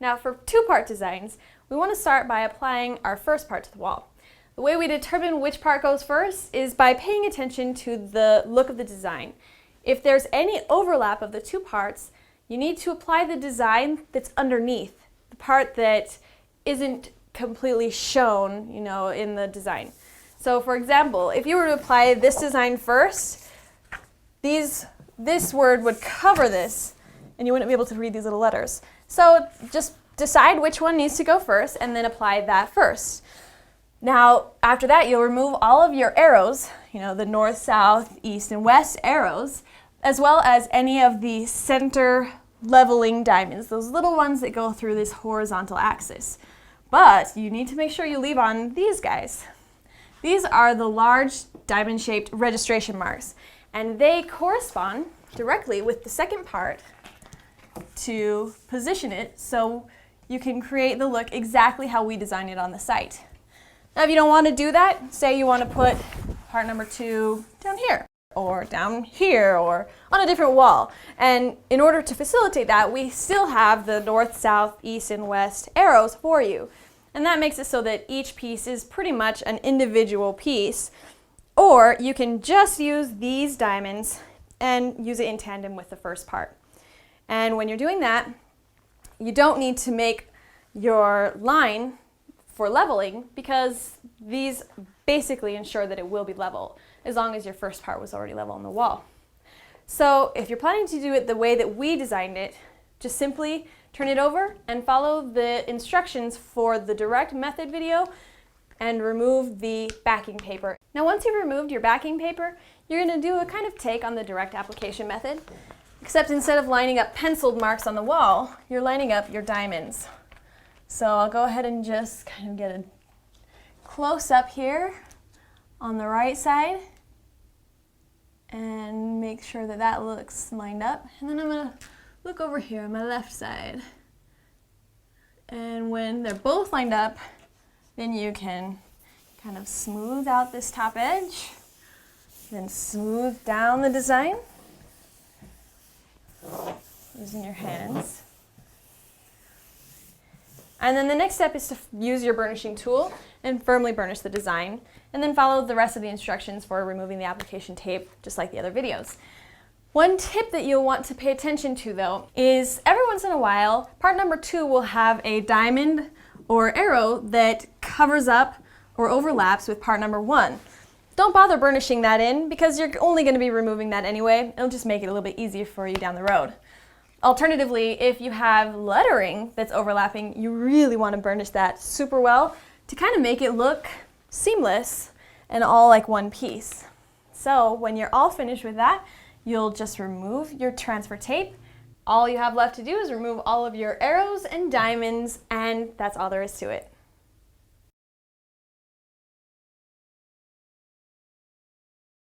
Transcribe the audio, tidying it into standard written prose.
Now for two-part designs, we want to start by applying our first part to the wall. The way we determine which part goes first is by paying attention to the look of the design. If there's any overlap of the two parts, you need to apply the design that's underneath, the part that isn't completely shown, in the design. So for example, if you were to apply this design first, this word would cover this, and you wouldn't be able to read these little letters. So just decide which one needs to go first, and then apply that first. Now, after that, you'll remove all of your arrows, the north, south, east, and west arrows, as well as any of the center leveling diamonds, those little ones that go through this horizontal axis. But you need to make sure you leave on these guys. These are the large diamond-shaped registration marks, and they correspond directly with the second part to position it so you can create the look exactly how we designed it on the site. Now, if you don't want to do that, say you want to put part number 2 down here, or down here, or on a different wall. And in order to facilitate that, we still have the north, south, east, and west arrows for you. And that makes it so that each piece is pretty much an individual piece. Or you can just use these diamonds and use it in tandem with the first part. And when you're doing that, you don't need to make your line for leveling, because these basically ensure that it will be level as long as your first part was already level on the wall. So if you're planning to do it the way that we designed it, just simply turn it over and follow the instructions for the direct method video and remove the backing paper. Now once you've removed your backing paper, you're going to do a kind of take on the direct application method, except instead of lining up penciled marks on the wall, you're lining up your diamonds. So I'll go ahead and just kind of get a close up here on the right side and make sure that that looks lined up. And then I'm going to look over here on my left side. And when they're both lined up, then you can kind of smooth out this top edge, then smooth down the design using your hands. And then the next step is to use your burnishing tool and firmly burnish the design, and then follow the rest of the instructions for removing the application tape, just like the other videos. One tip that you'll want to pay attention to, though, is every once in a while, part number 2 will have a diamond or arrow that covers up or overlaps with part number 1. Don't bother burnishing that in, because you're only going to be removing that anyway. It'll just make it a little bit easier for you down the road. Alternatively, if you have lettering that's overlapping, you really want to burnish that super well to kind of make it look seamless and all like one piece. So when you're all finished with that, you'll just remove your transfer tape. All you have left to do is remove all of your arrows and diamonds, and that's all there is to it.